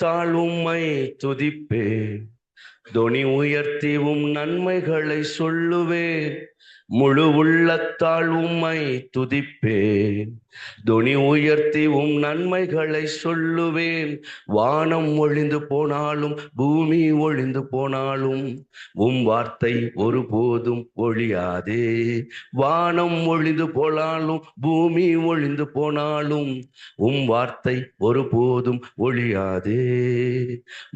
உள்ளத்தால் உம்மை துதிப்பேன், தொனி உயர்த்திவும் நன்மைகளை சொல்லுவேன். முழு உள்ளத்தால் உம்மை துதிப்பேன், தொனி உயர்த்திவும் நன்மைகளை சொல்லுவேன். வானம் ஒழிந்து போனாலும் பூமி ஒழிந்து போனாலும் உம் வார்த்தை ஒருபோதும் ஒழியாதே. வானம் ஒழிந்து போனாலும் பூமி ஒழிந்து போனாலும் உம் வார்த்தை ஒருபோதும் ஒழியாதே.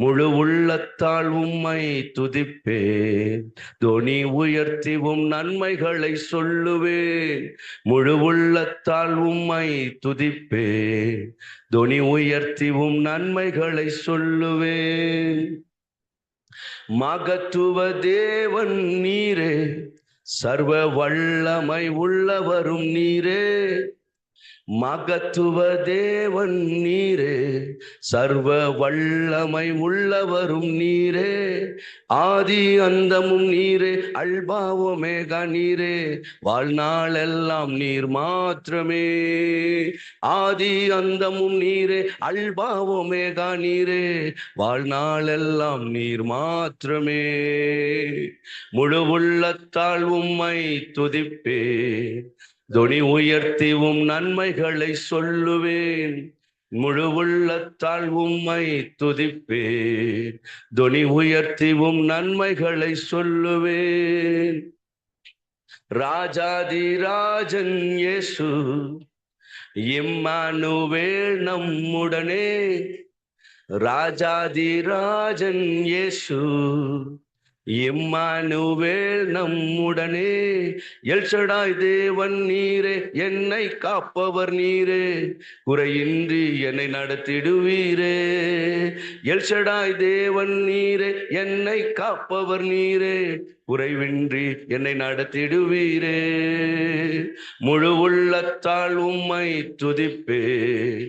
முழு உள்ளத்தால் உம்மை துதிப்பேன், தொனி உயர்த்திவும் நன்மைகளை சொல்லுவேன். முழு உள்ளத்தால் உம்மை துதிப்பேன், தொனி உயர்த்திவும் நன்மைகளை சொல்லுவேன். மகத்துவ தேவன் நீரே, சர்வ வல்லமை உள்ளவரும் நீரே. மகத்துவ தேவன் நீரே, சர்வ வல்லமை உள்ளவரும் நீரே. ஆதி அந்தமும் நீரே, அல்பா ஒமேகா நீரே. வாழ்நாளெல்லாம் நீர் மாத்திரமே. ஆதி அந்தமும் நீரே, அல்பா ஒமேகா நீரே. வாழ்நாளெல்லாம் நீர் மாத்திரமே. முழு உள்ளத்தால் உம்மை துதிப்பேன், தொனி உயர்த்திவும் நன்மைகளை சொல்லுவேன். முழு உள்ளத்தால் உம்மை துதிப்பேன், தொனி உயர்த்திவும் நன்மைகளை சொல்லுவேன். ராஜாதி ராஜன் இயேசு, இம்மானுவேல் நம்முடனே. ராஜாதி ராஜன் இயேசு, இம்மானுவேல் நம்முடனே. எல்ஷடாய் தேவன் நீரே, என்னை காப்பவர் நீரே. குறையின்றி என்னை நடத்திடுவீரே. எல்ஷடாய் தேவன் நீரே, என்னை காப்பவர் நீரே. குறைவின்றி என்னை நடத்திடுவீரே. முழு உள்ளத்தால் உம்மை துதிப்பேன்,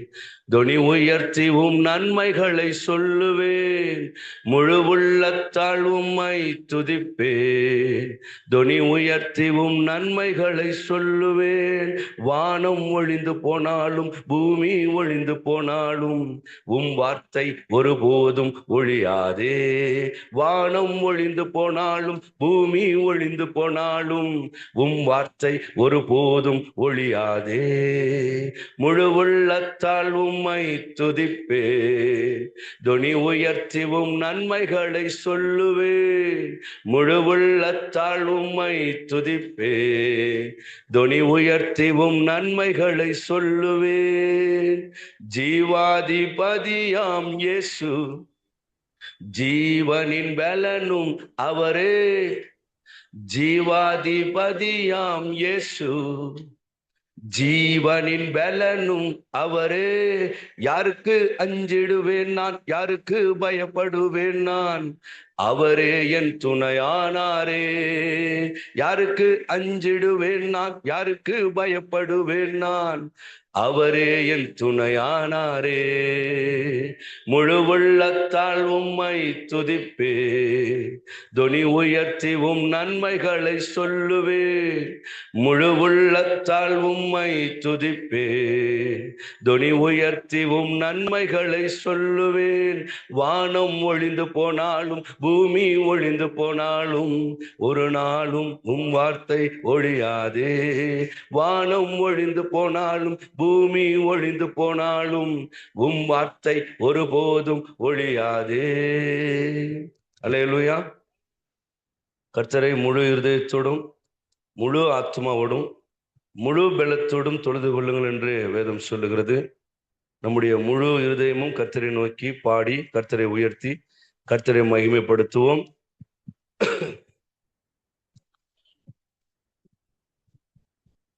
தொனி உயர்த்திவும் நன்மைகளை சொல்லுவேன். முழு உள்ளத்தால் உம்மை துதிப்பேன், தொனி உயர்த்திவும் நன்மைகளை சொல்லுவேன். வானம் ஒழிந்து போனாலும் பூமி ஒழிந்து போனாலும் உம் வார்த்தை ஒருபோதும் ஒழியாதே. வானம் ஒழிந்து போனாலும் பூமி ஒழிந்து போனாலும் உம் வார்த்தை ஒருபோதும் ஒழியாதே. முழு உள்ளத்தால் உம்மை துதிப்பேன், தொனி உயர்த்திவும் நன்மைகளை சொல்லுவேன். முழு உள்ளத்தால் உம்மை துதிப்பேன், தொனி உயர்த்திவும் நன்மைகளை சொல்லுவேன். ஜீவாதிபதியாம் இயேசு, ஜீவனின் பலனும் அவரே. ஜீவாதிபதியாம் இயேசு, ஜீவனின் பலனும் அவரே. யாருக்கு அஞ்சிடுவேன் நான், யாருக்கு பயப்படுவேன் நான்? அவரே என் துணையானாரே. யாருக்கு அஞ்சிடுவேன் நான், யாருக்கு பயப்படுவேன் நான்? அவரே என் துணையானாரே. முழு உள்ளத்தால் உம்மை துதிப்பேன், தொனி உயர்த்திவும் நன்மைகளை சொல்லுவேன். முழு உள்ளத்தால் உம்மை துதிப்பேன், தொனி உயர்த்திவும் நன்மைகளை சொல்லுவேன். வானம் ஒழிந்து போனாலும் பூமி ஒழிந்து போனாலும் ஒரு நாளும் உம் வார்த்தை ஒழியாதே. வானம் ஒழிந்து போனாலும் பூமி ஒழிந்து போனாலும் உம் வார்த்தை ஒருபோதும் ஒழியாதே. அல்லேலூயா. கர்த்தரை முழு இருதயத்தோடும் முழு ஆத்மாவோடும் முழு பலத்தோடும் தொழுது கொள்ளுங்கள் என்று வேதம் சொல்லுகிறது. நம்முடைய முழு இருதயமும் கர்த்தரை நோக்கி பாடி கர்த்தரை உயர்த்தி கர்த்தரை மகிமைப்படுத்துவோம்.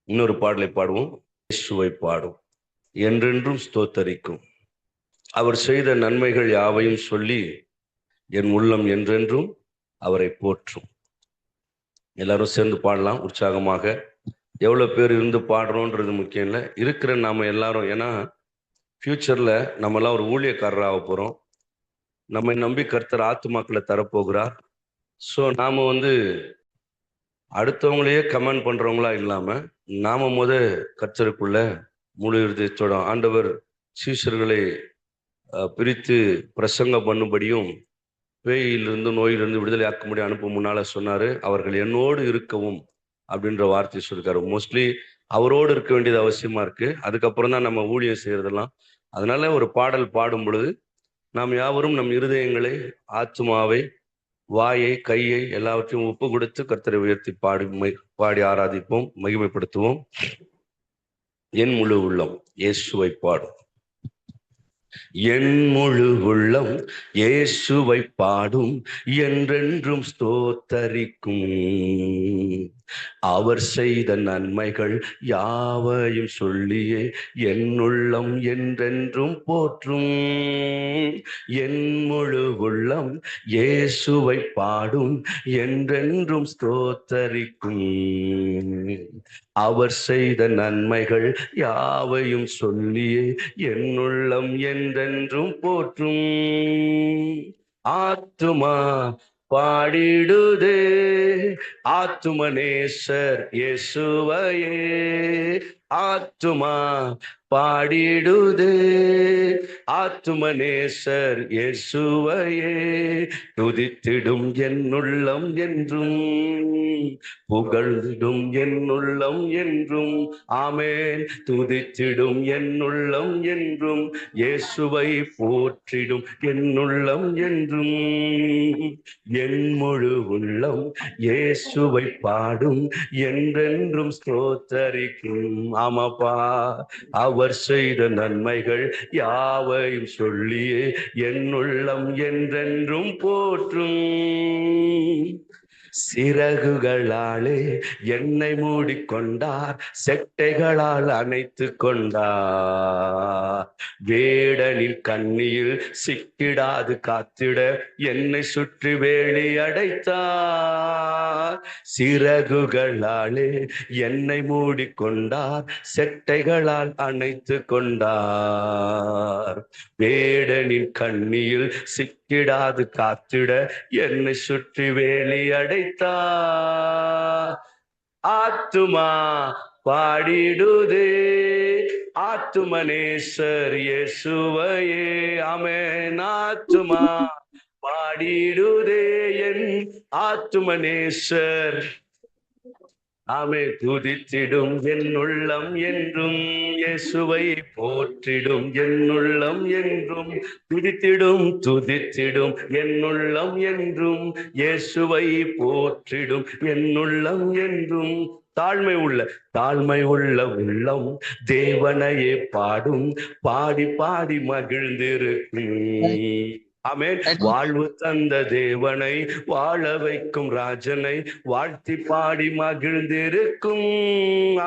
இன்னொரு பாடலை பாடுவோம். இயேசுவை பாடும், என்றென்றும் ஸ்தோத்தரிக்கும். அவர் செய்த நன்மைகள் யாவையும் சொல்லி என் உள்ளம் என்றென்றும் அவரை போற்றும். எல்லாரும் சேர்ந்து பாடலாம் உற்சாகமாக. எவ்வளோ பேர் இருந்து பாடுறோன்றது முக்கியம் இல்லை, இருக்கிற நாம எல்லாரும். ஏன்னா ஃபியூச்சரில் நம்மெல்லாம் ஒரு ஊழியக்காரராக போகிறோம். நம்மை நம்பி கர்த்தர் ஆத்துமாக்களை தரப்போகிறார். ஸோ நாம் அடுத்தவங்களையே கமெண்ட் பண்ணுறவங்களா இல்லாமல் நாம கர்த்தருக்குள்ள முழு இருதயத்தோட ஆண்டவர் சீஷர்களை பிரித்து பிரசங்கம் பண்ணும்படியும் பேயிலிருந்து நோயிலிருந்து விடுதலை ஆக்கும்படி அனுப்பும் முன்னால சொன்னாரு. அவர்கள் என்னோடு இருக்கவும் அப்படின்ற வார்த்தை சொல்லிருக்காரு. மோஸ்ட்லி அவரோடு இருக்க வேண்டியது அவசியமா இருக்கு. அதுக்கப்புறம் தான் நம்ம ஊழியம் செய்யறதெல்லாம். அதனால ஒரு பாடல் பாடும் பொழுது நாம் யாவரும் நம் இருதயங்களை, ஆத்துமாவை, வாயை, கையை எல்லாவற்றையும் ஒப்பு கொடுத்து கர்த்தரை உயர்த்தி பாடி ஆராதிப்போம், மகிமைப்படுத்துவோம். என் முழு உள்ளம் இயேசுவை பாடும். என் முழு உள்ளம் இயேசுவை பாடும், என்றென்றும் ஸ்தோத்தரிக்கும். அவர் செய்த நன்மைகள் யாவையும் சொல்லியே என் உள்ளம் என்றென்றும் போற்றும். என் முழு உள்ளம் இயேசுவை பாடும், என்றென்றும் ஸ்தோத்தரிக்கும். அவர் செய்த நன்மைகள் யாவையும் சொல்லியே என் உள்ளம் என்றென்றும் போற்றும். ஆத்துமா பாடிடுதே ஆத்துமனேசர் இயேசுவையே. ஆத்துமா பாடிடுதே ஆத்துமனேசர் இயேசுவையே. துதித்திடும் என் உள்ளம் என்றும், புகழ்ந்திடும் என் உள்ளம் என்றும். ஆமென். துதித்திடும் என் உள்ளம் என்றும், இயேசுவை போற்றிடும் என் உள்ளம் என்றும். என் முழு உள்ளம் இயேசுவை பாடும், என்றென்றும் ஸ்தோத்தரிக்கும். ஆமாப்பா, அவர் செய்த நன்மைகள் யாவையும் சொல்லியே என் உள்ளம் என்றென்றும் போற்றும். சிறகுகளாலே என்னை மூடிக்கொண்டார், செட்டைகளால் அணைத்து கொண்டார். வேடனின் கண்ணியில் சிக்கிடாது காத்திட என்னை சுற்றி வேலி அடைத்தார். சிறகுகளாலே என்னை மூடிக்கொண்டார், செட்டைகளால் அணைத்து கொண்டார். வேடனின் கண்ணியில் சிக்கிடாது காத்திட என்னை சுற்றி வேலி அடைத்தார். ஆத்துமா பாடிடுதே ஆத்துமனேசர் இயேசுவையே. ஆமென். ஆத்துமா பாடிடுதே என் ஆத்துமனேசர். ஆமே. துதித்திடும் என் உள்ளம் என்றும், இயேசுவை போற்றிடும் என் உள்ளம் என்றும். துதித்திடும் என் உள்ளம் என்றும், இயேசுவை போற்றிடும் என் உள்ளம் என்றும். தாழ்மை உள்ள உள்ளம் தேவனையே பாடும், பாடி பாடி மகிழ்ந்திருக்கும். ஆமென். வாழ்வு தந்த தேவனை, வாழ வைக்கும் ராஜனை வாழ்த்தி பாடி மகிழ்ந்திருக்கும்.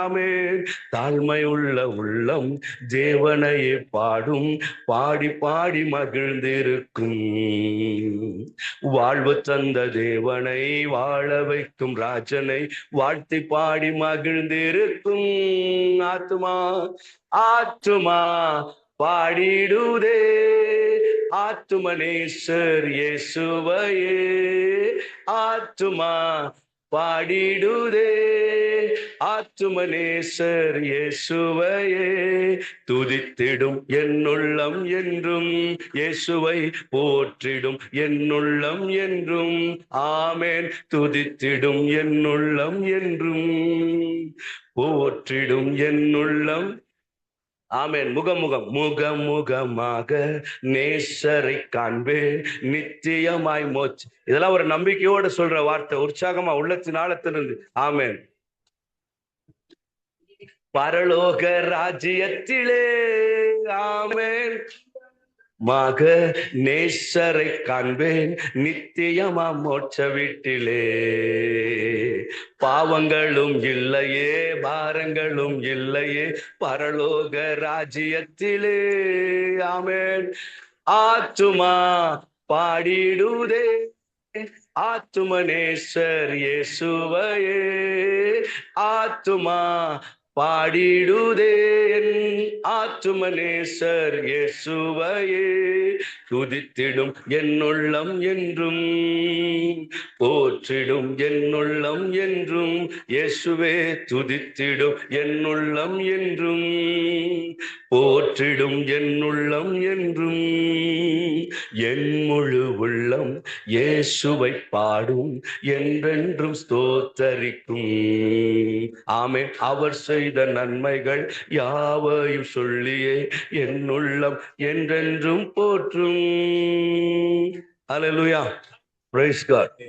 ஆமென். தாழ்மை உள்ள உள்ளம் தேவனையே பாடும், பாடி பாடி மகிழ்ந்திருக்கும். வாழ்வு தந்த தேவனை, வாழ வைக்கும் ராஜனை வாழ்த்தி பாடி மகிழ்ந்திருக்கும். ஆத்துமா பாடிடுதே ஆத்துமனேசர் இயேசுவையே. ஆத்துமா பாடிடுதே ஆத்துமனேசர் இயேசுவையே. துதித்திடும் என் உள்ளம் என்றும், இயேசுவை போற்றிடும் என் உள்ளம் என்றும். ஆமென். துதித்திடும் என் உள்ளம் என்றும், போற்றிடும் என் உள்ளம். ஆமென். முகமுகமாக நேசரை காண்பேன், நித்தியமாய் மோட்ச. இதெல்லாம் ஒரு நம்பிக்கையோடு சொல்ற வார்த்தை, உற்சாகமா உள்ளத்தின் ஆழத்திலிருந்து. ஆமென். பரலோக ராஜ்யத்திலே. ஆமென். நேசரை காண்பேன், நித்தியமா மோட்ச வீட்டிலே. பாவங்களும் இல்லையே, பாரங்களும் இல்லையே, பரலோக ராஜ்யத்திலே. ஆமென். ஆத்துமா பாடிடுதே ஆத்துமனேசர் இயேசுவையே. ஆத்துமா பாடிடுதே என் ஆத்துமநேசர் இயேசுவையே, துதித்திடும் என்னுள்ளம் என்றும், போற்றிடும் என்னுள்ளம் என்றும். இயேசுவே துதித்திடும் என்னுள்ளம் என்றும், போற்றிடும் என்னுள்ளம் என்றும். என் முழு உள்ளம் இயேசுவை பாடும், என்றென்றும் ஸ்தோத்தரிக்கும். ஆமென். அவர் செய்த நன்மைகள் யாவையும் சொல்லியே என் உள்ளம் என்றென்றும் போற்றும். ஹல்லேலூயா. Praise God.